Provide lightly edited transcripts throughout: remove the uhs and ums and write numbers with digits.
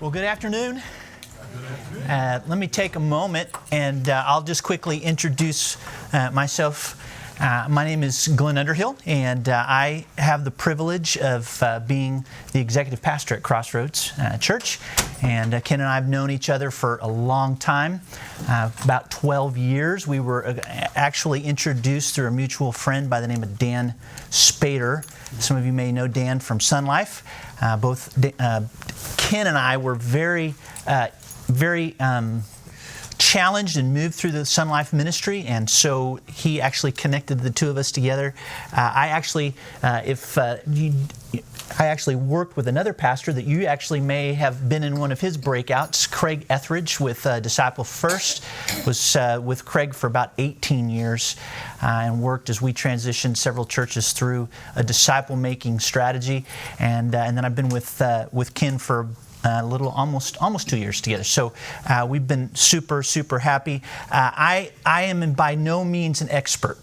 Well, good afternoon. Let me take a moment and I'll just quickly introduce myself. My name is Glenn Underhill, and I have the privilege of being the executive pastor at Crossroads Church. And Ken and I have known each other for a long time, about 12 years. We were actually introduced through a mutual friend by the name of Dan Spader. Some of you may know Dan from Sun Life. Both Ken and I were very challenged and moved through the Sun Life ministry, and so he actually connected the two of us together. I actually worked with another pastor that you actually may have been in one of his breakouts, Craig Etheridge with Disciple First. Was with Craig for about 18 years and worked as we transitioned several churches through a disciple-making strategy, and then I've been with Ken for a little, almost 2 years together. So we've been super happy. I am by no means an expert.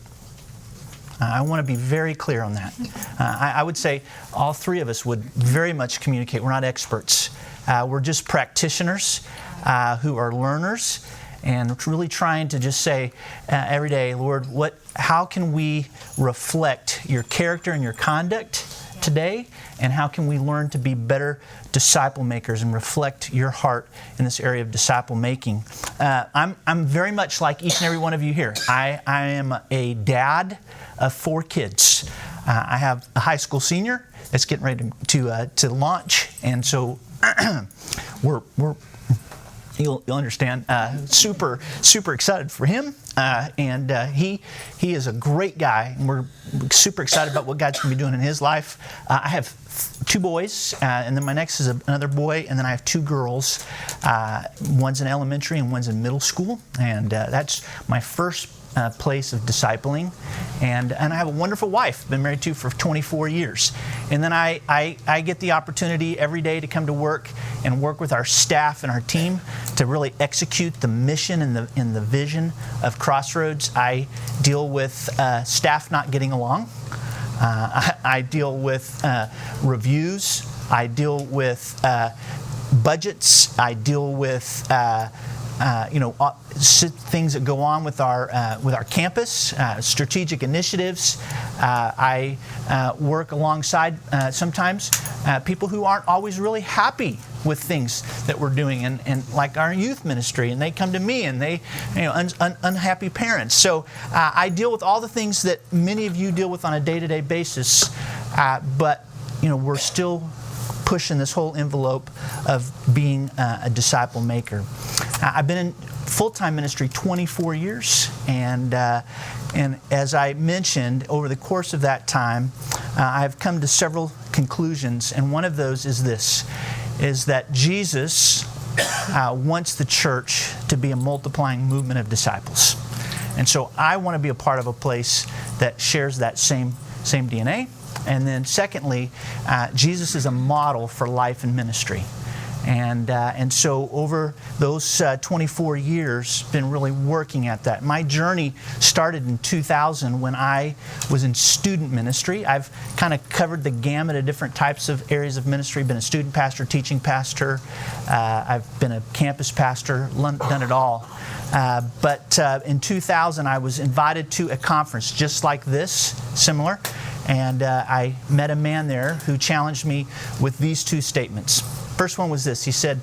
I want to be very clear on that. I would say all three of us would very much communicate. We're not experts. We're just practitioners who are learners and really trying to just say every day, Lord, how can we reflect your character and your conduct today, and how can we learn to be better disciple makers and reflect your heart in this area of disciple making? I'm very much like each and every one of you here. I am a dad of 4 kids. I have a high school senior that's getting ready to launch, and so we're you'll understand, super excited for him, and he is a great guy, and we're super excited about what God's going to be doing in his life. I have 2 boys, and then my next is another boy, and then I have 2 girls. One's in elementary and one's in middle school, and that's my first place of discipling, and I have a wonderful wife, been married to for 24 years. And then I get the opportunity every day to come to work and work with our staff and our team to really execute the mission and the vision of Crossroads. I deal with staff not getting along. I deal with reviews. I deal with budgets. I deal with things that go on with our campus, strategic initiatives. I work alongside sometimes people who aren't always really happy with things that we're doing, and like our youth ministry, and they come to me, and they, unhappy parents. So I deal with all the things that many of you deal with on a day-to-day basis, but we're still pushing this whole envelope of being a disciple maker. I've been in full-time ministry 24 years, and as I mentioned, over the course of that time, I've come to several conclusions, and one of those is that Jesus wants the church to be a multiplying movement of disciples. And so I want to be a part of a place that shares that same DNA. And then secondly, Jesus is a model for life and ministry. And so over those 24 years, been really working at that. My journey started in 2000 when I was in student ministry. I've kind of covered the gamut of different types of areas of ministry. Been a student pastor, teaching pastor. I've been a campus pastor, done it all. But in 2000, I was invited to a conference just like this, similar. And I met a man there who challenged me with these 2 statements. First one was this. He said,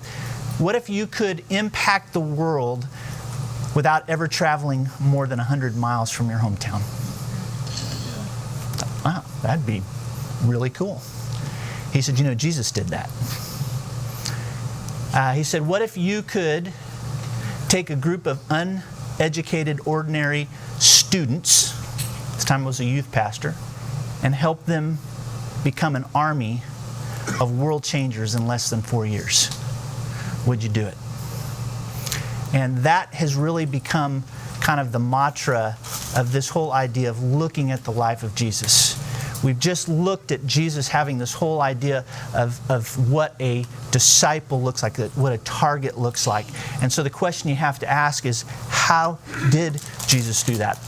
what if you could impact the world without ever traveling more than 100 miles from your hometown? Wow, that'd be really cool. He said, Jesus did that. He said, what if you could take a group of uneducated, ordinary students, this time I was a youth pastor, and help them become an army of world changers in less than 4 years? Would you do it? And that has really become kind of the mantra of this whole idea of looking at the life of Jesus. We've just looked at Jesus having this whole idea of what a disciple looks like, what a target looks like. And so the question you have to ask is, how did Jesus do that?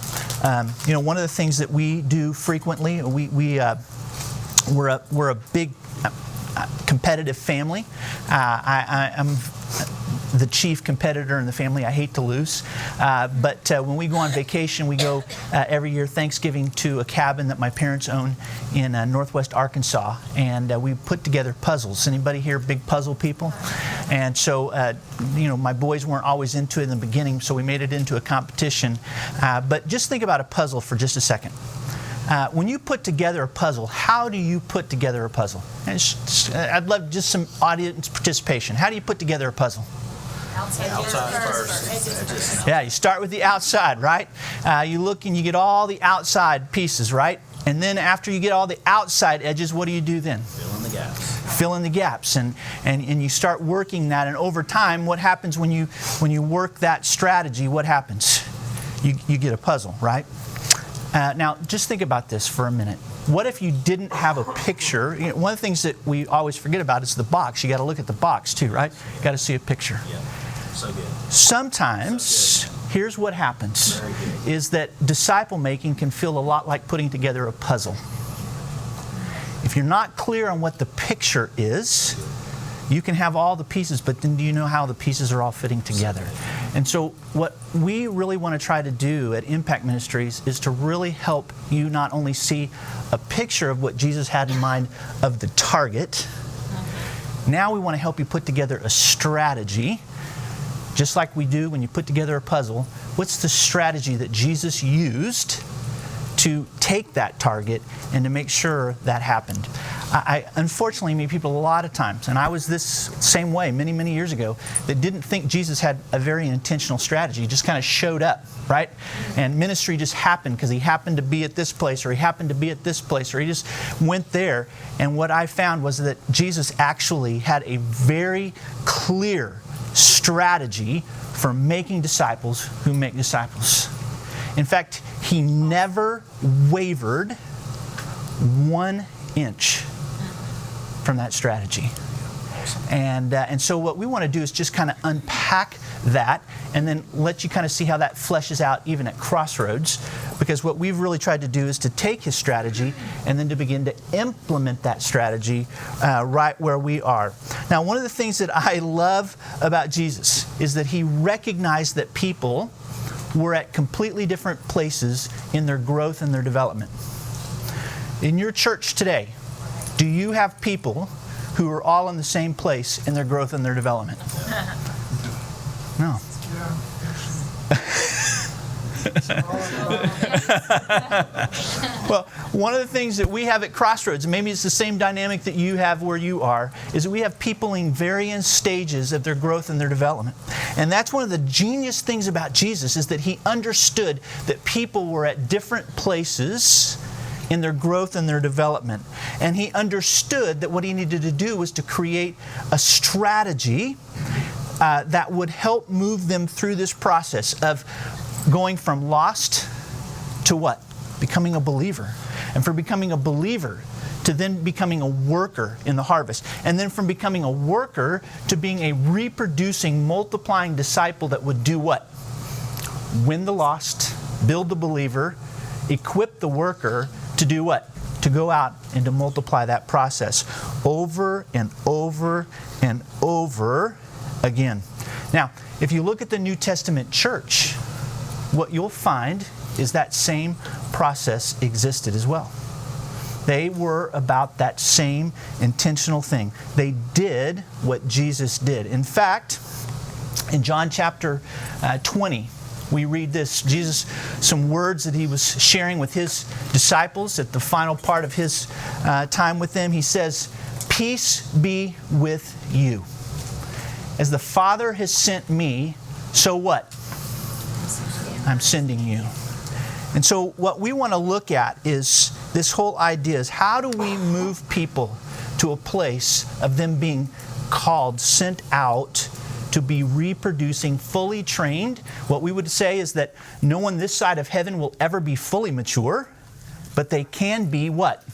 One of the things that we do frequently, we're a big competitive family. I'm the chief competitor in the family. I hate to lose. But when we go on vacation, we go every year Thanksgiving to a cabin that my parents own in northwest Arkansas. And we put together puzzles. Anybody here big puzzle people? And so, my boys weren't always into it in the beginning, so we made it into a competition. But just think about a puzzle for just a second. When you put together a puzzle, how do you put together a puzzle? I'd love just some audience participation. How do you put together a puzzle? Outside first. Yeah, you start with the outside, right? You look and you get all the outside pieces, right? And then after you get all the outside edges, what do you do then? Fill in the gaps. Fill in the gaps, and you start working that. And over time, what happens when you work that strategy? What happens? You get a puzzle, right? Now, just think about this for a minute. What if you didn't have a picture? One of the things that we always forget about is the box. You got to look at the box too, right? You got to see a picture. Yeah, so good. Sometimes, here's what happens, is that disciple making can feel a lot like putting together a puzzle. If you're not clear on what the picture is, you can have all the pieces, but then do you know how the pieces are all fitting together? And so what we really want to try to do at Impact Ministries is to really help you not only see a picture of what Jesus had in mind of the target, now we want to help you put together a strategy, just like we do when you put together a puzzle. What's the strategy that Jesus used to take that target and to make sure that happened? I unfortunately meet people a lot of times, and I was this same way many, many years ago, that didn't think Jesus had a very intentional strategy. He just kind of showed up, right? And ministry just happened because he happened to be at this place, or he happened to be at this place, or he just went there. And what I found was that Jesus actually had a very clear strategy for making disciples who make disciples. In fact, he never wavered 1 inch from that strategy. And so what we want to do is just kind of unpack that and then let you kind of see how that fleshes out even at Crossroads, because what we've really tried to do is to take his strategy and then to begin to implement that strategy right where we are. Now, one of the things that I love about Jesus is that he recognized that people were at completely different places in their growth and their development. In your church today, do you have people who are all in the same place in their growth and their development? No. Well, one of the things that we have at Crossroads, and maybe it's the same dynamic that you have where you are, is that we have people in varying stages of their growth and their development. And that's one of the genius things about Jesus, is that he understood that people were at different places in their growth and their development. And he understood that what he needed to do was to create a strategy that would help move them through this process of going from lost to what? Becoming a believer. And from becoming a believer to then becoming a worker in the harvest. And then from becoming a worker to being a reproducing, multiplying disciple that would do what? Win the lost, build the believer, equip the worker to do what? To go out and to multiply that process over and over and over again. Now, if you look at the New Testament church, what you'll find is that same process existed as well. They were about that same intentional thing. They did what Jesus did. In fact, in John chapter 20, we read this, Jesus, some words that he was sharing with his disciples at the final part of his time with them. He says, "Peace be with you. As the Father has sent me, so what? I'm sending you." And so what we want to look at is this whole idea is, how do we move people to a place of them being called, sent out, to be reproducing, fully trained? What we would say is that no one this side of heaven will ever be fully mature, but they can be what?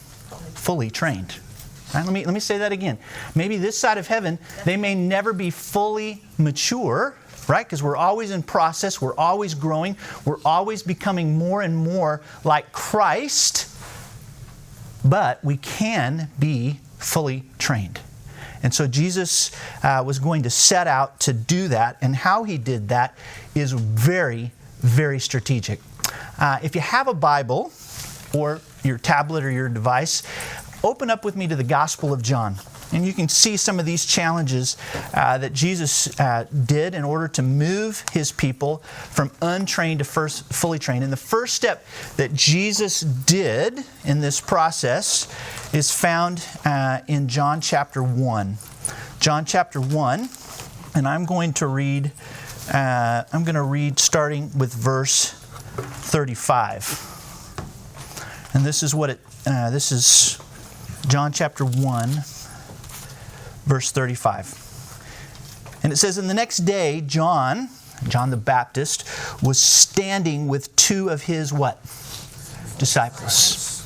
Fully trained. Right? Let me say that again. Maybe this side of heaven, they may never be fully mature, right? Because we're always in process, we're always growing, we're always becoming more and more like Christ, but we can be fully trained. And so Jesus was going to set out to do that. And how he did that is very, very strategic. If you have a Bible or your tablet or your device, open up with me to the Gospel of John. And you can see some of these challenges that Jesus did in order to move his people from untrained to first fully trained. And the first step that Jesus did in this process is found in John chapter 1. John chapter 1, and I'm going to read starting with verse 35. And this is this is John chapter 1, verse 35. And it says, "And the next day, John the Baptist, was standing with two of his" what? Disciples.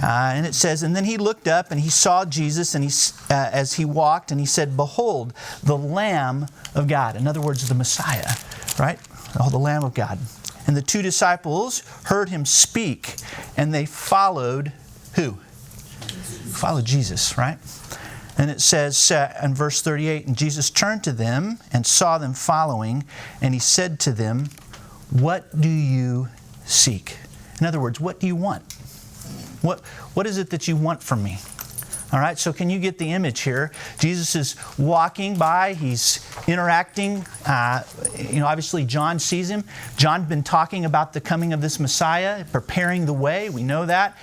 And it says, "And then he looked up and he saw Jesus, and as he walked, and he said, 'Behold, the Lamb of God.'" In other words, the Messiah, right? Oh, the Lamb of God. "And the two disciples heard him speak, and they followed" who? Followed Jesus, right? And it says in verse 38, "And Jesus turned to them and saw them following, and he said to them, 'What do you seek?'" In other words, what do you want? What is it that you want from me? All right, so can you get the image here? Jesus is walking by, he's interacting. Obviously John sees him. John's been talking about the coming of this Messiah, preparing the way. We know that.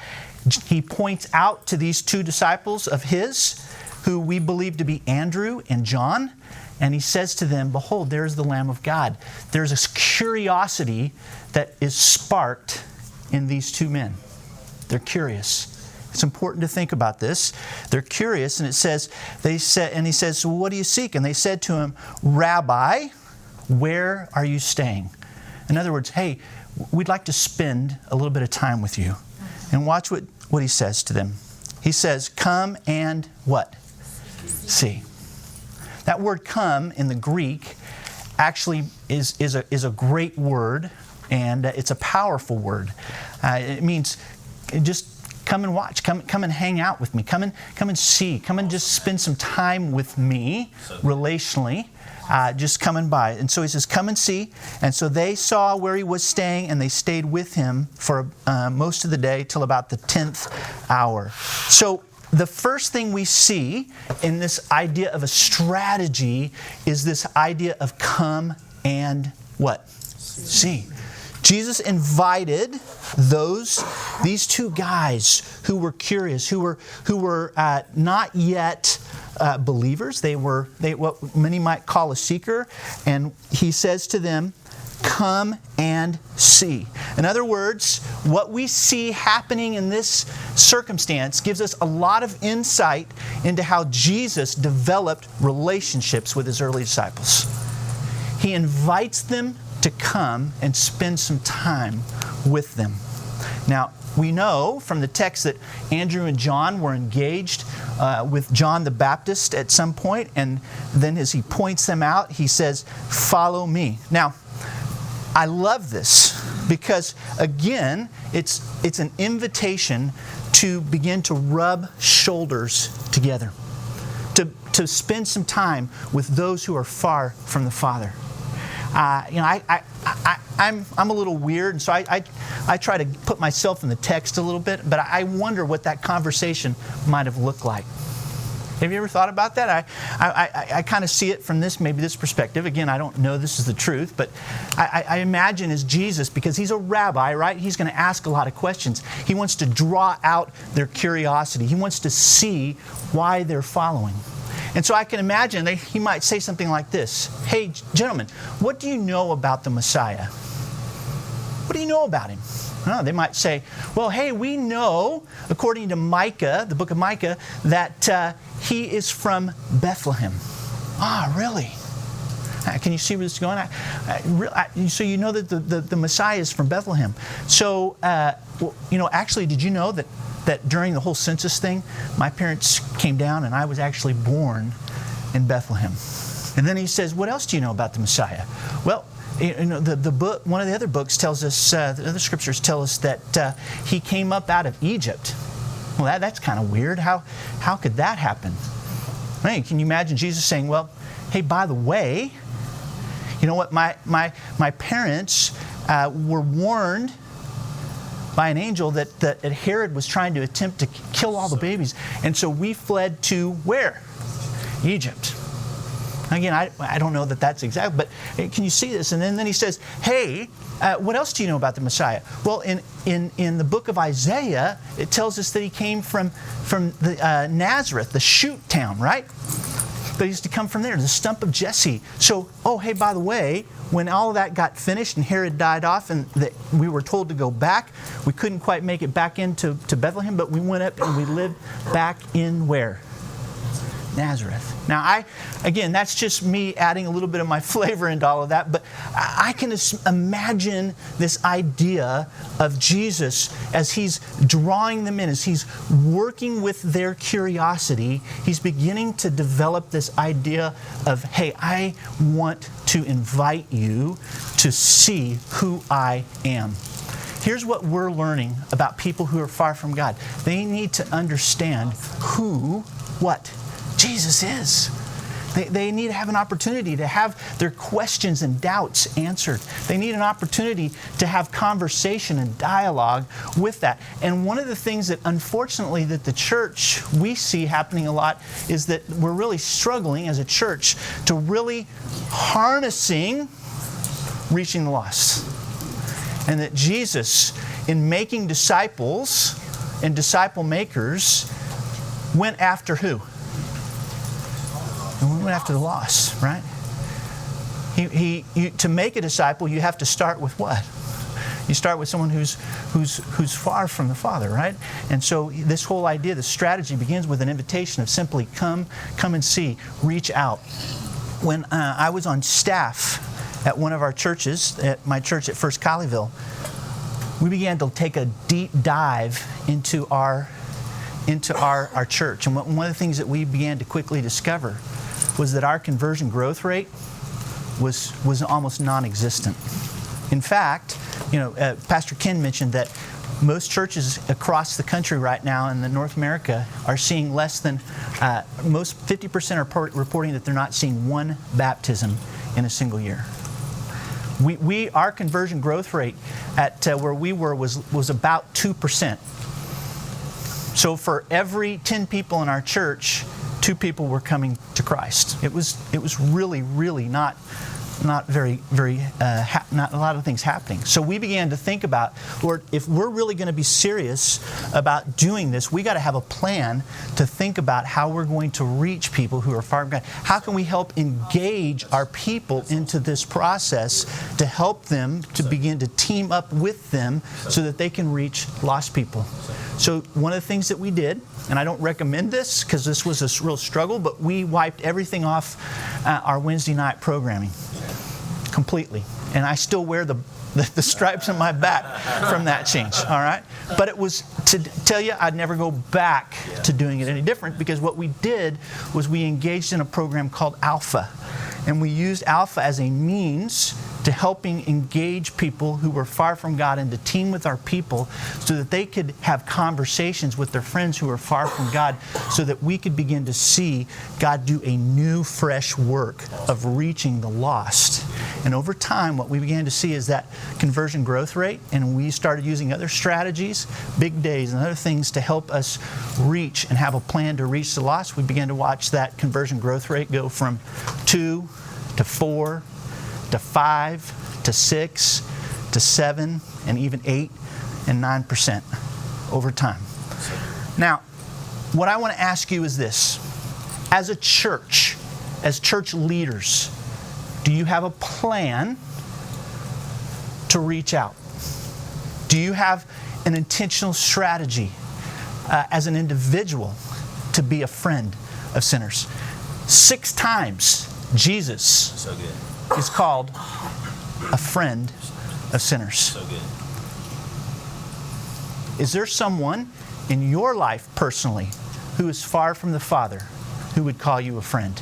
He points out to these two disciples of his, who we believe to be Andrew and John, and he says to them, "Behold, there's the Lamb of God." There's this curiosity that is sparked in these two men. They're curious. It's important to think about this. They're curious, and he says, "So what do you seek?" And they said to him, "Rabbi, where are you staying?" In other words, "Hey, we'd like to spend a little bit of time with you." And watch what he says to them. He says, "Come and" what? See. That word "come" in the Greek actually is a great word, and it's a powerful word. It means just come and watch, come and hang out with me, come and see, come and just spend some time with me relationally, just coming by. And so he says, "Come and see." And so they saw where he was staying, and they stayed with him for most of the day till about the 10th hour. So the first thing we see in this idea of a strategy is this idea of come and what? See. Jesus invited these two guys who were curious, who were not yet believers. They were what many might call a seeker, and he says to them, "Come and see." In other words, what we see happening in this circumstance gives us a lot of insight into how Jesus developed relationships with his early disciples. He invites them to come and spend some time with them. Now, we know from the text that Andrew and John were engaged with John the Baptist at some point, and then as he points them out, he says, "Follow me." Now, I love this because, again, it's an invitation to begin to rub shoulders together, to spend some time with those who are far from the Father. I'm a little weird, and so I try to put myself in the text a little bit, but I wonder what that conversation might have looked like. Have you ever thought about that? I kind of see it from this perspective. Again, I don't know this is the truth, but I imagine as Jesus, because he's a rabbi, right? He's going to ask a lot of questions. He wants to draw out their curiosity. He wants to see why they're following. And so I can imagine he might say something like this: "Hey, gentlemen, what do you know about the Messiah? What do you know about him?" They might say, "Well, hey, we know, according to Micah, the book of Micah, that he is from Bethlehem." "Ah, really? Can you see where this is going?" So you know that the Messiah is from Bethlehem. So, actually, did you know that during the whole census thing, my parents came down and I was actually born in Bethlehem? And then he says, "What else do you know about the Messiah?" Well, the book, one of the other books tells us, the other scriptures tell us that he came up out of Egypt. Well, that's kind of weird. How could that happen? Hey, can you imagine Jesus saying, well, hey, by the way, you know what, my parents were warned by an angel that Herod was trying to attempt to kill all the babies. And so we fled to where? Egypt. Again, I don't know that that's exact, but can you see this? And then he says, hey, what else do you know about the Messiah? Well, in the book of Isaiah, it tells us that he came from the Nazareth, the shoot town, right? But he used to come from there, the stump of Jesse. So, oh, hey, by the way, when all of that got finished and Herod died off and we were told to go back, we couldn't quite make it back into Bethlehem, but we went up and we lived back in where? Nazareth. Now, again, that's just me adding a little bit of my flavor into all of that, but I can imagine this idea of Jesus as he's drawing them in, as he's working with their curiosity. He's beginning to develop this idea of, hey, I want to invite you to see who I am. Here's what we're learning about people who are far from God. They need to understand what Jesus is. They need to have an opportunity to have their questions and doubts answered. They need an opportunity to have conversation and dialogue with that. And one of the things that, unfortunately, that the church, we see happening a lot is that we're really struggling as a church to really harnessing reaching the lost. And that Jesus, in making disciples and disciple makers, went after who? And we went after the lost, right? To make a disciple, you have to start with what? You start with someone who's far from the Father, right? And so this whole idea, the strategy begins with an invitation of simply come and see, reach out. When I was on staff at one of our churches, at my church at First Colleyville, we began to take a deep dive into our church. And one of the things that we began to quickly discover was that our conversion growth rate was almost non-existent. In fact, Pastor Ken mentioned that most churches across the country right now in North America are seeing less than, 50% are reporting that they're not seeing one baptism in a single year. Our conversion growth rate at where we were was about 2%. So for every 10 people in our church, 2 people were coming to Christ. It was really, really not very, not a lot of things happening. So we began to think about, Lord, if we're really going to be serious about doing this, we got to have a plan to think about how we're going to reach people who are far from God. How can we help engage our people into this process to help them to begin to team up with them so that they can reach lost people? So one of the things that we did, and I don't recommend this because this was a real struggle, but we wiped everything off our Wednesday night programming completely. And I still wear the stripes on my back from that change, all right? But it was to tell you I'd never go back to doing it any different, because what we did was we engaged in a program called Alpha. And we used Alpha as a means to helping engage people who were far from God and to team with our people so that they could have conversations with their friends who are far from God, so that we could begin to see God do a new, fresh work of reaching the lost. And over time, what we began to see is that conversion growth rate, and we started using other strategies, big days and other things to help us reach and have a plan to reach the lost. We began to watch that conversion growth rate go from 2 to 4 to 5 to 6 to 7 and even 8 and 9% over time. Now, what I want to ask you is this. As a church, as church leaders, do you have a plan to reach out? Do you have an intentional strategy as an individual to be a friend of sinners? 6 times Jesus is called a friend of sinners. So good. Is there someone in your life personally who is far from the Father who would call you a friend?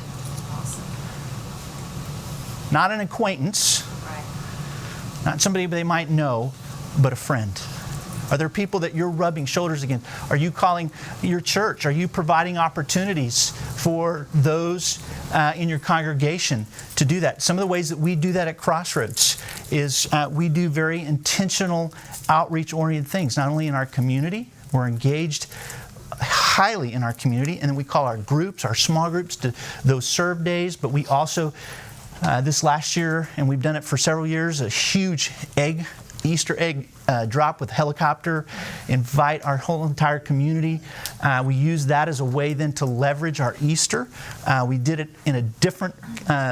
Not an acquaintance, not somebody they might know, but a friend. Are there people that you're rubbing shoulders against? Are you calling your church? Are you providing opportunities for those in your congregation to do that? Some of the ways that we do that at Crossroads is we do very intentional outreach-oriented things, not only in our community. We're engaged highly in our community, and then we call our groups, our small groups, to those serve days, but we also this last year, and we've done it for several years, a huge Easter egg drop with a helicopter, invite our whole entire community. We use that as a way then to leverage our Easter. We did it in a different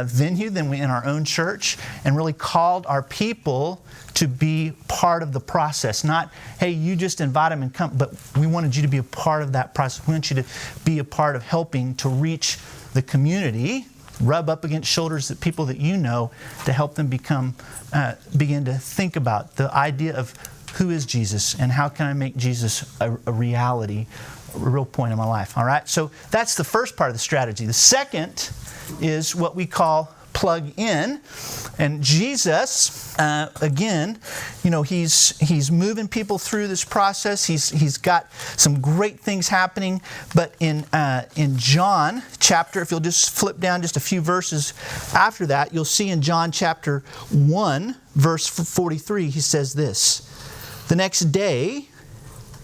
venue than in our own church, and really called our people to be part of the process. Not, hey, you just invite them and come, but we wanted you to be a part of that process. We want you to be a part of helping to reach the community, rub up against shoulders that people that you know, to help them begin to think about the idea of who is Jesus and how can I make Jesus a reality, a real point in my life. All right, so that's the first part of the strategy. The second is what we call plug in. And Jesus, again, he's moving people through this process. He's got some great things happening. But in John chapter, if you'll just flip down just a few verses after that, you'll see in John chapter 1, verse 43, he says this: "The next day,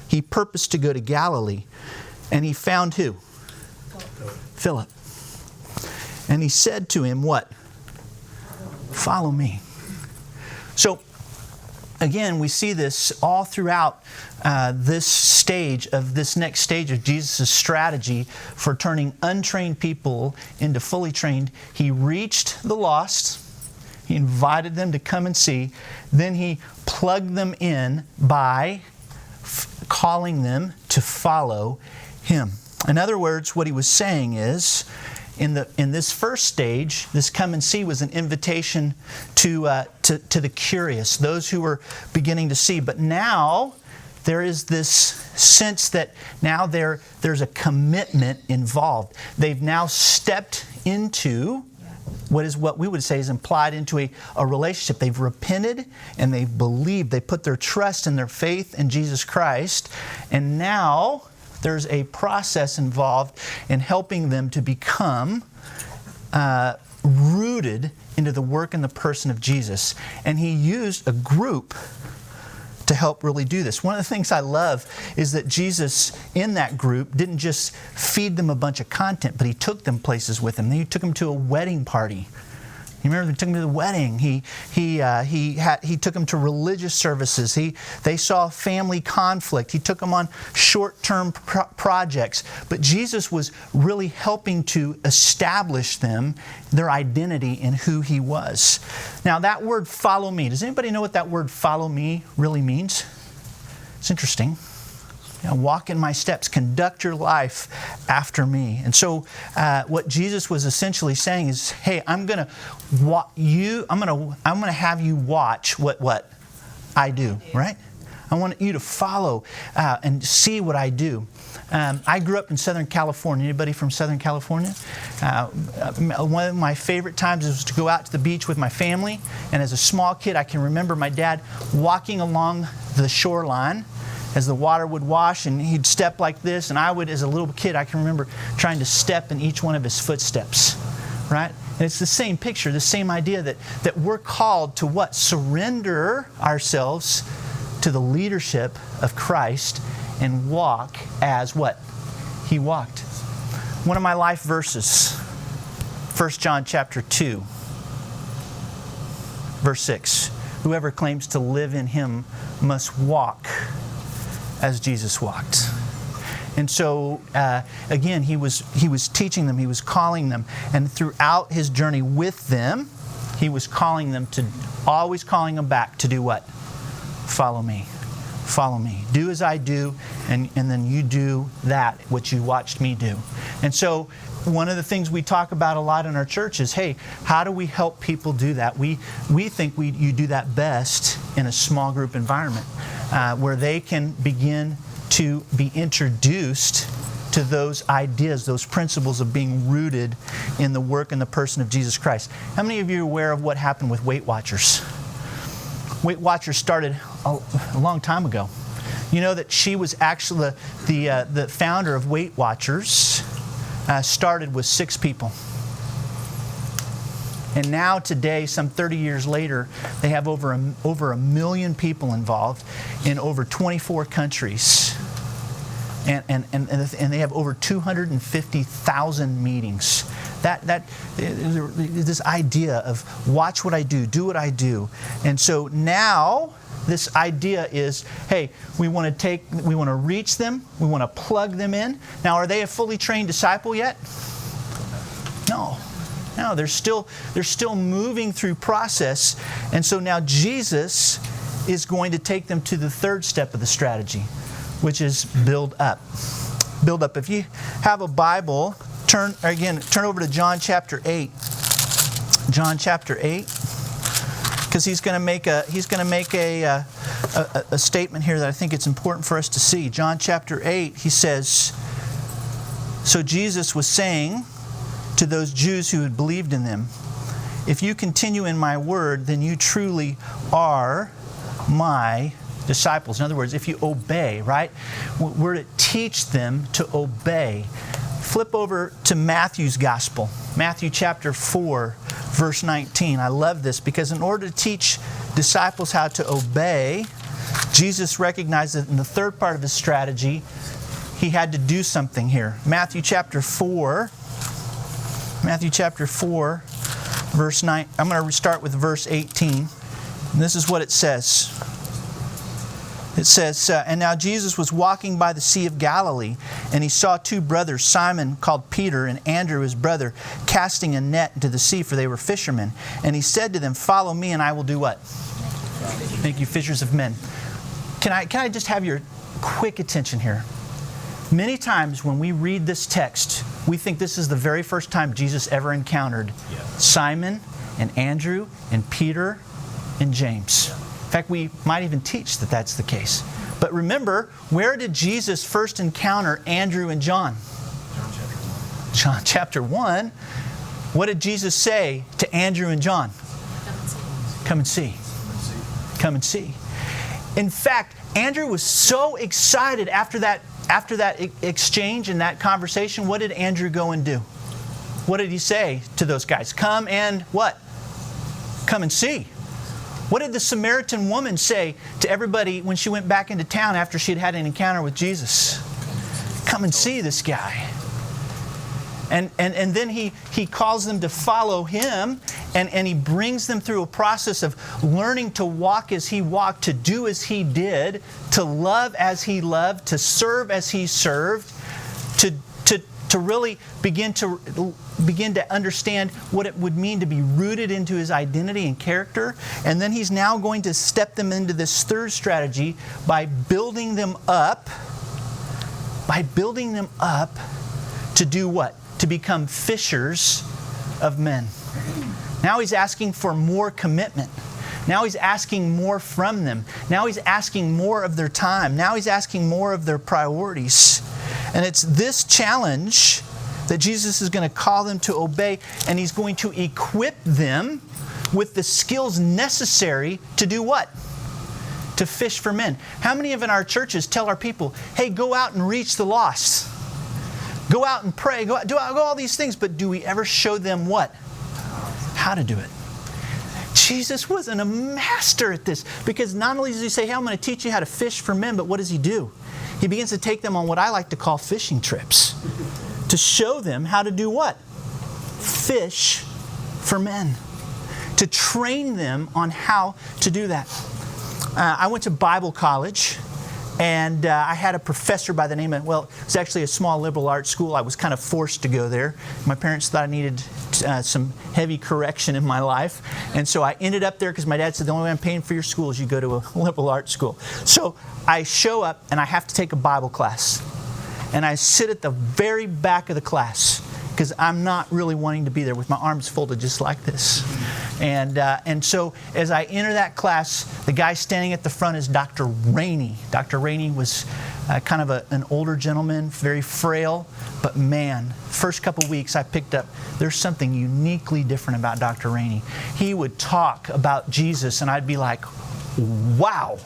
he purposed to go to Galilee, and he found who? Philip. And he said to him, what? Follow me." So, again, we see this all throughout this next stage of Jesus' strategy for turning untrained people into fully trained. He reached the lost. He invited them to come and see. Then he plugged them in by calling them to follow him. In other words, what he was saying is, in this first stage, this come and see was an invitation to the curious, those who were beginning to see. But now there is this sense that now there's a commitment involved. They've now stepped into what we would say is implied into a relationship. They've repented and they've believed. They put their trust and their faith in Jesus Christ. And now there's a process involved in helping them to become rooted into the work and the person of Jesus. And he used a group to help really do this. One of the things I love is that Jesus, in that group, didn't just feed them a bunch of content, but he took them places with him. He took them to a wedding party. You remember, he took them to the wedding. He took them to religious services. They saw family conflict. He took them on short-term projects. But Jesus was really helping to establish them, their identity in who he was. Now, that word "follow me," does anybody know what that word "follow me" really means? It's interesting. Walk in my steps, conduct your life after me. And so what Jesus was essentially saying is, hey, I'm going to have you watch what I do, right? I want you to follow and see what I do. I grew up in Southern California. Anybody from Southern California? One of my favorite times was to go out to the beach with my family. And as a small kid, I can remember my dad walking along the shoreline as the water would wash, and he'd step like this, and I would, as a little kid, I can remember trying to step in each one of his footsteps, right? And it's the same picture, the same idea that we're called to what? Surrender ourselves to the leadership of Christ and walk as what? He walked. One of my life verses, 1 John chapter 2, verse 6. Whoever claims to live in him must walk as Jesus walked. And so, again, he was teaching them, he was calling them, and throughout his journey with them, he was always calling them back to do what? Follow me. Follow me. Do as I do, and then you do that, what you watched me do. And so, one of the things we talk about a lot in our church is, hey, how do we help people do that? We think you do that best in a small group environment where they can begin to be introduced to those ideas, those principles of being rooted in the work and the person of Jesus Christ. How many of you are aware of what happened with Weight Watchers? Weight Watchers started a long time ago. You know that she was actually the founder of Weight Watchers, started with 6 people. And now today, some 30 years later, they have over a million people involved in over 24 countries. And they have over 250,000 meetings. This idea of watch what I do what I do. And so now this idea is, hey, we want to reach them, we want to plug them in. Now, are they a fully trained disciple yet? No. No, they're still moving through process. And so now Jesus is going to take them to the third step of the strategy, which is build up. Build up. If you have a Bible, turn over to John chapter 8. John chapter 8. Because he's going to make a statement here that I think it's important for us to see. John chapter 8, he says, so Jesus was saying to those Jews who had believed in them, if you continue in my word, then you truly are my disciples. In other words, if you obey, right? We're to teach them to obey. Flip over to Matthew's gospel. Matthew chapter 4, verse 19. I love this because in order to teach disciples how to obey, Jesus recognized that in the third part of his strategy, he had to do something here. Matthew chapter 4, verse 9. I'm going to start with verse 18. And this is what it says. It says, and now Jesus was walking by the Sea of Galilee, and he saw 2 brothers, Simon called Peter and Andrew his brother, casting a net into the sea, for they were fishermen. And he said to them, follow me, and I will do what? Make you fishers of men. Can I just have your quick attention here? Many times when we read this text, we think this is the very first time Jesus ever encountered Simon and Andrew and Peter and James. In fact, we might even teach that that's the case. But remember, where did Jesus first encounter Andrew and John? John chapter 1. What did Jesus say to Andrew and John? Come and see. Come and see. In fact, Andrew was so excited after that exchange and that conversation. What did Andrew go and do? What did he say to those guys? Come and what? Come and see. What did the Samaritan woman say to everybody when she went back into town after she had had an encounter with Jesus? Come and see this guy. And then he calls them to follow him, and he brings them through a process of learning to walk as he walked, to do as he did, to love as he loved, to serve as he served, to really begin to understand what it would mean to be rooted into his identity and character. And then he's now going to step them into this third strategy by building them up. To do what? To become fishers of men. Now he's asking for more commitment. Now he's asking more from them. Now he's asking more of their time. Now he's asking more of their priorities. And it's this challenge that Jesus is going to call them to obey, and he's going to equip them with the skills necessary to do what? To fish for men. How many of in our churches tell our people, hey, go out and reach the lost. Go out and pray. Go all these things. But do we ever show them what? How to do it. Jesus wasn't a master at this, because not only does he say, hey, I'm going to teach you how to fish for men, but what does he do? He begins to take them on what I like to call fishing trips to show them how to do what? Fish for men. To train them on how to do that. I went to Bible college, and I had a professor by the name of, well, it was actually a small liberal arts school. I was kind of forced to go there. My parents thought I needed some heavy correction in my life. And so I ended up there because my dad said, the only way I'm paying for your school is you go to a liberal arts school. So I show up, and I have to take a Bible class. And I sit at the very back of the class because I'm not really wanting to be there with my arms folded just like this. And so as I enter that class, the guy standing at the front is Dr. Rainey. Dr. Rainey was kind of an older gentleman, very frail. But man, first couple weeks I picked up, there's something uniquely different about Dr. Rainey. He would talk about Jesus, and I'd be like, wow,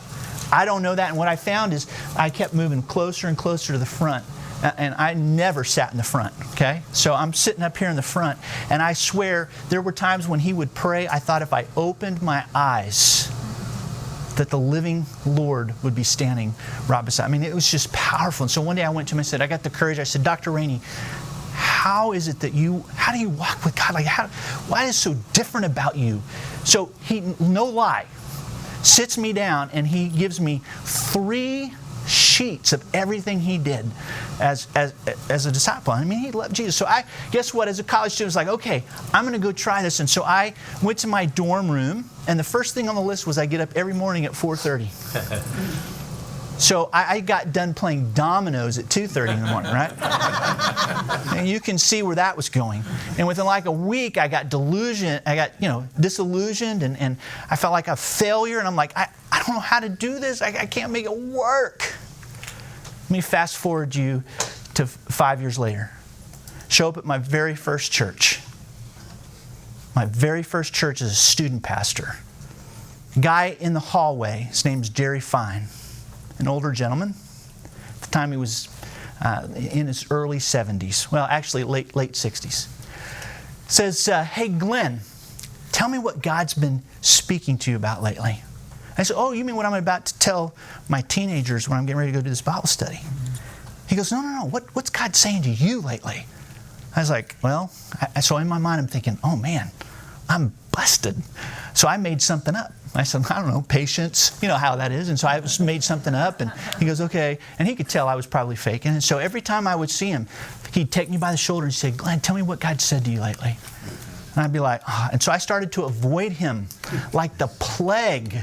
I don't know that. And what I found is I kept moving closer and closer to the front. And I never sat in the front, okay? So I'm sitting up here in the front, and I swear there were times when he would pray, I thought if I opened my eyes, that the living Lord would be standing right beside. I mean, it was just powerful. And so one day I went to him and said, I got the courage. I said, Dr. Rainey, how is it that how do you walk with God? Like, why is so different about you? So he, no lie, sits me down and he gives me 3 sheets of everything he did as a disciple. I mean, he loved Jesus. So guess what? As a college student, I was like, okay, I'm going to go try this. And so I went to my dorm room, and the first thing on the list was I get up every morning at 4:30. So I got done playing dominoes at 2:30 in the morning, right? And you can see where that was going. And within like a week, I got disillusioned, and I felt like a failure. And I'm like, I don't know how to do this. I can't make it work. Let me fast forward you to 5 years later. Show up at my very first church. My very first church as a student pastor. Guy in the hallway, his name's Jerry Fine. An older gentleman. At the time he was in his early 70s. Well, actually late 60s. Says, hey Glenn, tell me what God's been speaking to you about lately. I said, oh, you mean what I'm about to tell my teenagers when I'm getting ready to go do this Bible study? He goes, no. What's God saying to you lately? I was like, well, so in my mind I'm thinking, oh man, I'm busted. So I made something up. I said, I don't know, patience. You know how that is. And so I just made something up. And he goes, okay. And he could tell I was probably faking. And so every time I would see him, he'd take me by the shoulder and say, Glenn, tell me what God said to you lately. And I'd be like, oh. And so I started to avoid him like the plague.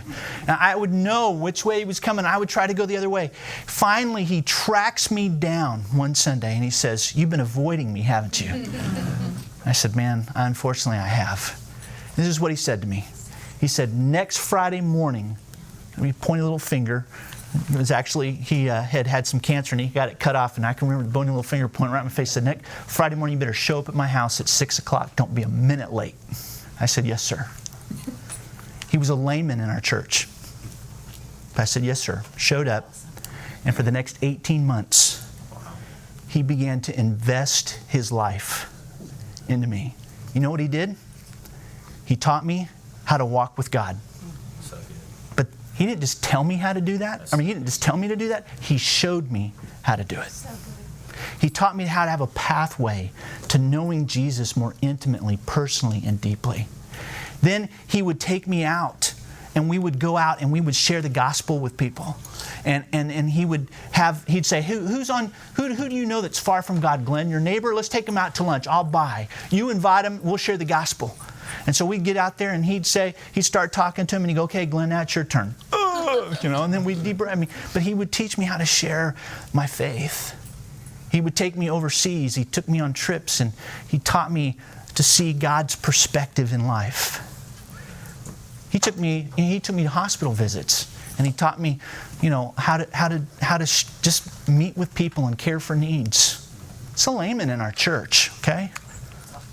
And I would know which way he was coming. I would try to go the other way. Finally, he tracks me down one Sunday and he says, you've been avoiding me, haven't you? I said, man, unfortunately I have. This is what he said to me. He said, next Friday morning, he pointed a little finger. It was actually, he had some cancer and he got it cut off. And I can remember the bony little finger pointing right in my face. He said, next Friday morning, you better show up at my house at 6 o'clock. Don't be a minute late. I said, yes, sir. He was a layman in our church. I said, yes, sir. Showed up. And for the next 18 months, he began to invest his life into me. You know what he did? He taught me how to walk with God. So good. But he didn't just tell me how to do that. I mean, he didn't just tell me to do that. He showed me how to do it. So good. He taught me how to have a pathway to knowing Jesus more intimately, personally, and deeply. Then he would take me out, and we would go out and we would share the gospel with people. And he'd say, who do you know that's far from God, Glenn? Your neighbor? Let's take him out to lunch. I'll buy. You invite him, we'll share the gospel. And so we'd get out there and he'd start talking to him and he'd go, okay, Glenn, now it's your turn. And then we'd deep breath. But he would teach me how to share my faith. He would take me overseas. He took me on trips and he taught me to see God's perspective in life. He took me to hospital visits and he taught me, how to just meet with people and care for needs. It's a layman in our church, okay?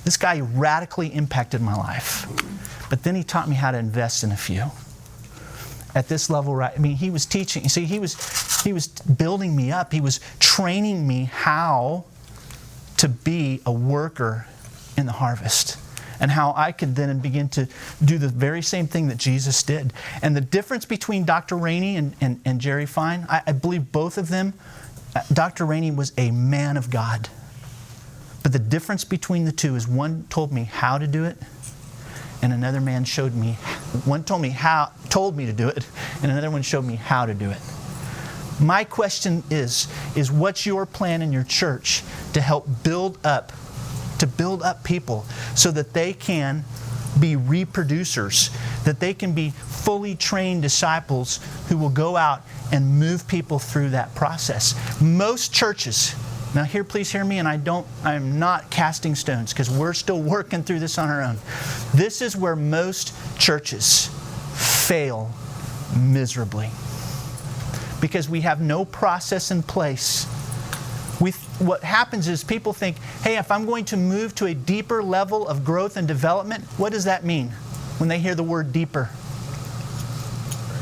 This guy radically impacted my life. But then he taught me how to invest in a few. At this level, right? I mean, he was teaching. You see, he was building me up. He was training me how to be a worker in the harvest. And how I could then begin to do the very same thing that Jesus did. And the difference between Dr. Rainey and Jerry Fine, I believe both of them, Dr. Rainey was a man of God. But the difference between the two is one told me how to do it, and another man showed me. One told me to do it, and another one showed me how to do it. My question is what's your plan in your church to help build up people so that they can be reproducers, that they can be fully trained disciples who will go out and move people through that process. Most churches, now here, please hear me, and I'm not casting stones because we're still working through this on our own. This is where most churches fail miserably because we have no process in place. What happens is people think, hey, if I'm going to move to a deeper level of growth and development, what does that mean when they hear the word deeper?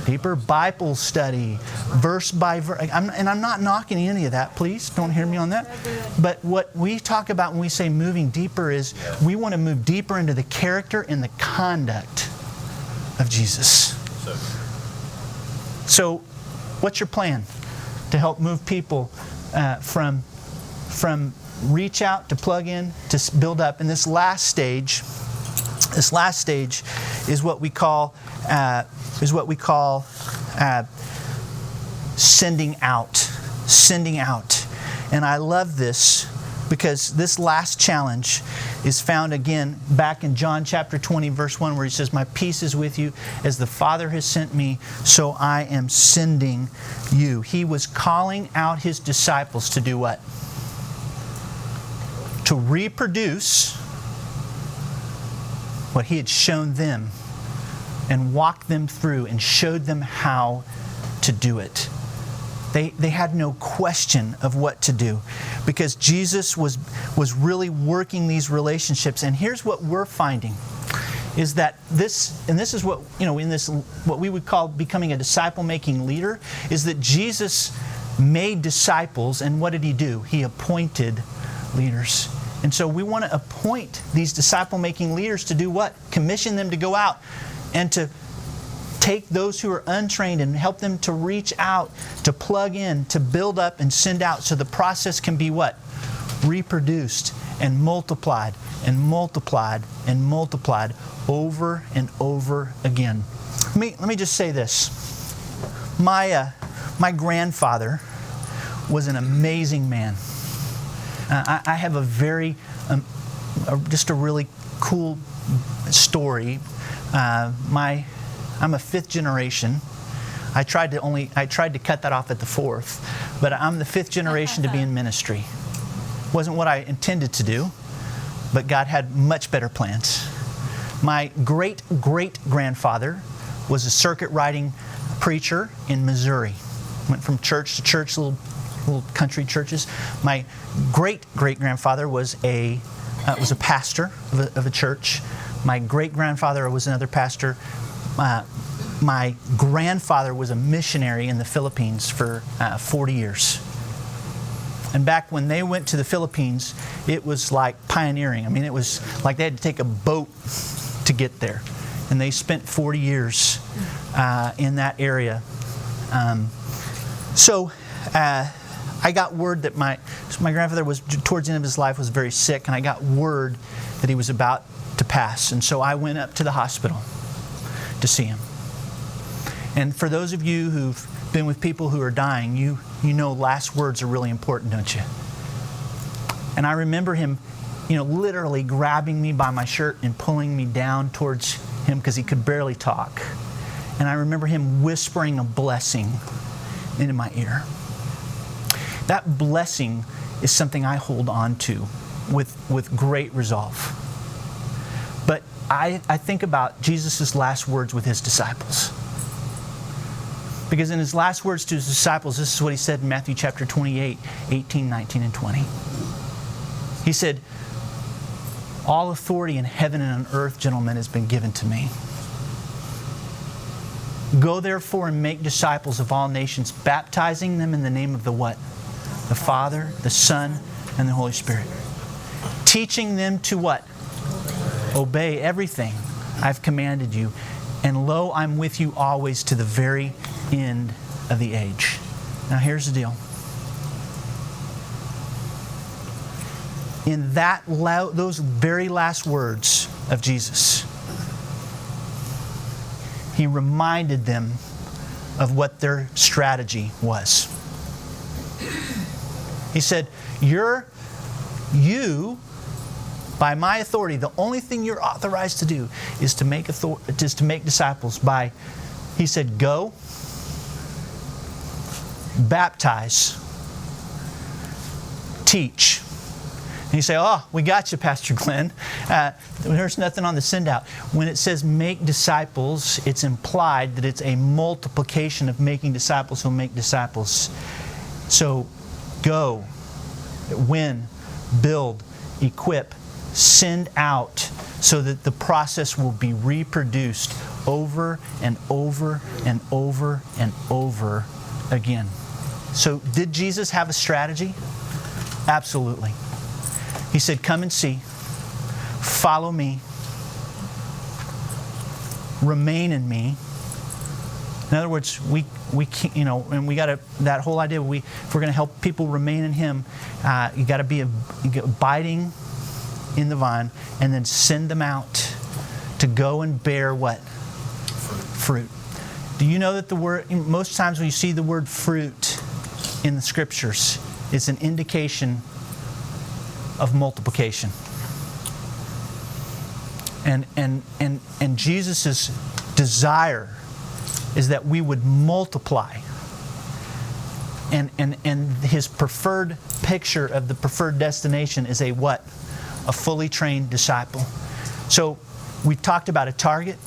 Deeper Bible study, verse by verse. I'm not knocking any of that, please. Don't hear me on that. But what we talk about when we say moving deeper is we want to move deeper into the character and the conduct of Jesus. So what's your plan to help move people from reach out to plug in to build up? And this last stage is what we call sending out. And I love this because this last challenge is found again back in John chapter 20, verse 1, where he says, "My peace is with you, as the Father has sent me, so I am sending you." He was calling out his disciples to do what? To reproduce what he had shown them and walked them through and showed them how to do it. They had no question of what to do because Jesus was really working these relationships. And here's what we're finding is that this is what, in this, what we would call becoming a disciple-making leader, is that Jesus made disciples, and what did he do? He appointed leaders. And so we want to appoint these disciple-making leaders to do what? Commission them to go out and to take those who are untrained and help them to reach out, to plug in, to build up and send out, so the process can be what? Reproduced and multiplied and multiplied and multiplied over and over again. Let me just say this. My grandfather was an amazing man. I have a very, just a really cool story. I'm a fifth generation. I tried to cut that off at the fourth, but I'm the fifth generation to be in ministry. Wasn't what I intended to do, but God had much better plans. My great-great-grandfather was a circuit riding preacher in Missouri. Went from church to church, little country churches. My great-great-grandfather was a pastor of a church. My great-grandfather was another pastor. My grandfather was a missionary in the Philippines for 40 years. And back when they went to the Philippines, it was like pioneering. I mean, it was like they had to take a boat to get there. And they spent 40 years in that area. I got word that my grandfather was, towards the end of his life, was very sick, and I got word that he was about to pass. And so I went up to the hospital to see him. And for those of you who've been with people who are dying, you know last words are really important, don't you? And I remember him, literally grabbing me by my shirt and pulling me down towards him because he could barely talk. And I remember him whispering a blessing into my ear. That blessing is something I hold on to with great resolve. But I think about Jesus' last words with his disciples. Because in his last words to his disciples, this is what he said in Matthew chapter 28, 18, 19, and 20. He said, "All authority in heaven and on earth, gentlemen, has been given to me. Go therefore and make disciples of all nations, baptizing them in the name of the what? The Father, the Son, and the Holy Spirit. Teaching them to what? Obey everything I've commanded you. And lo, I'm with you always to the very end of the age." Now here's the deal. In those very last words of Jesus, he reminded them of what their strategy was. He said, you, by my authority, the only thing you're authorized to do is to make disciples by, he said, go, baptize, teach. And you say, "Oh, we got you, Pastor Glenn. There's nothing on the send out." When it says make disciples, it's implied that it's a multiplication of making disciples who'll make disciples. So go, win, build, equip, send out so that the process will be reproduced over and over and over and over again. So did Jesus have a strategy? Absolutely. He said, come and see, follow me, remain in me. In other words, we can't, and we got to, that whole idea, if we're going to help people remain in Him, you got to be abiding in the vine, and then send them out to go and bear what? Fruit. Do you know that the word, most times when you see the word fruit in the Scriptures, it's an indication of multiplication. And Jesus' desire is that we would multiply. And His preferred picture of the preferred destination is a what? A fully trained disciple. So we talked about a target,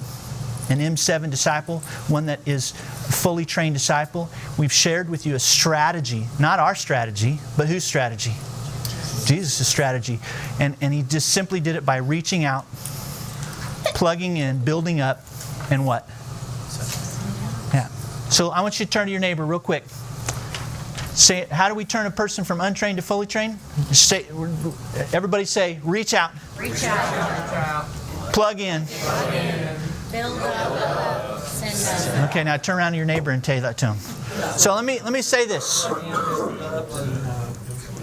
an M7 disciple, one that is a fully trained disciple. We've shared with you a strategy, not our strategy, but whose strategy? Jesus' strategy. And He just simply did it by reaching out, plugging in, building up, and what? Yeah. So I want you to turn to your neighbor real quick. Say, how do we turn a person from untrained to fully trained? Say, everybody say, reach out. Reach out. Plug in. Build up. Send up. Okay, now turn around to your neighbor and tell that to him. So let me say this.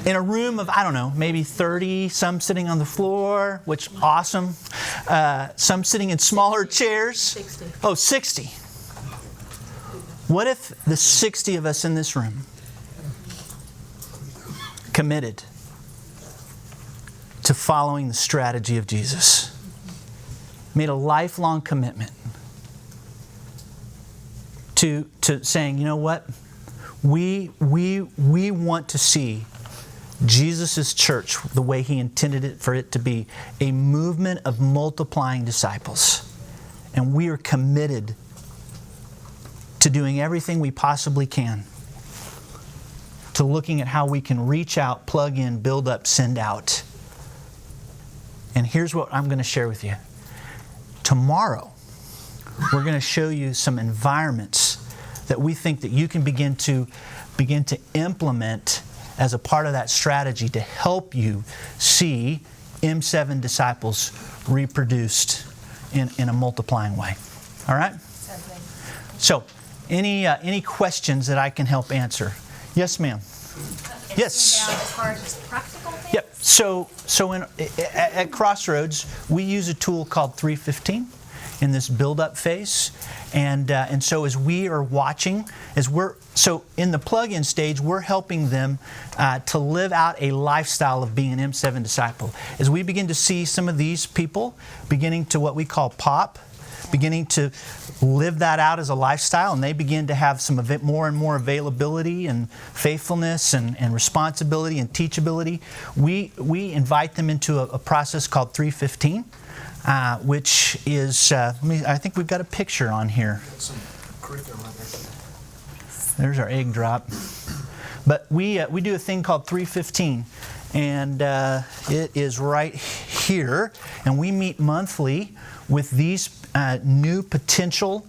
In a room of, I don't know, maybe 30, some sitting on the floor, which awesome. Some sitting in smaller chairs. 60. Oh, 60. What if the 60 of us in this room committed to following the strategy of Jesus? Made a lifelong commitment to saying, you know what? We want to see Jesus' church the way He intended it for it to be, a movement of multiplying disciples. And we are committed to doing everything we possibly can, to looking at how we can reach out, plug in, build up, send out. And here's what I'm going to share with you. Tomorrow, we're going to show you some environments that we think that you can begin to implement as a part of that strategy to help you see M7 disciples reproduced in a multiplying way. All right? So, any questions that I can help answer? Yes, ma'am. Yes. As far as practical things? Yep. So at Crossroads, we use a tool called 315 in this build-up phase, and so as we are watching, so in the plug-in stage, we're helping them to live out a lifestyle of being an M7 disciple. As we begin to see some of these people beginning to what we call pop, beginning to live that out as a lifestyle, and they begin to have some more and more availability and faithfulness and responsibility and teachability, we invite them into a process called 315, which is, I think we've got a picture on here. There's our egg drop. But we do a thing called 315, and it is right here, and we meet monthly with these new potential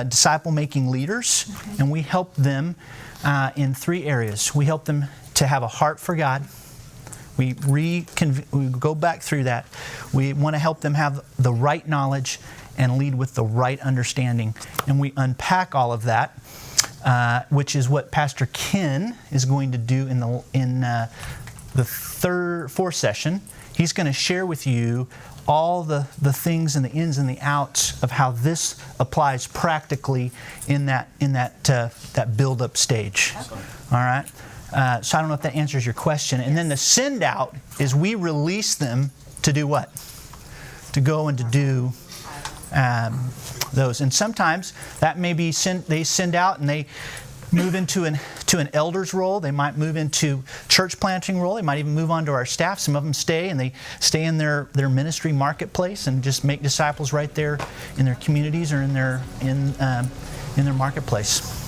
disciple-making leaders, and we help them in 3 areas. We help them to have a heart for God. We go back through that. We want to help them have the right knowledge and lead with the right understanding, and we unpack all of that, which is what Pastor Ken is going to do in the fourth session. He's going to share with you all the things and the ins and the outs of how this applies practically in that build-up stage. All right? So I don't know if that answers your question. And then the send-out is we release them to do what? To go and to do those. And sometimes that may be they send out and they move into an elder's role. They might move into church planting role. They might even move on to our staff. Some of them stay, and they stay in their ministry marketplace and just make disciples right there in their communities or in their marketplace.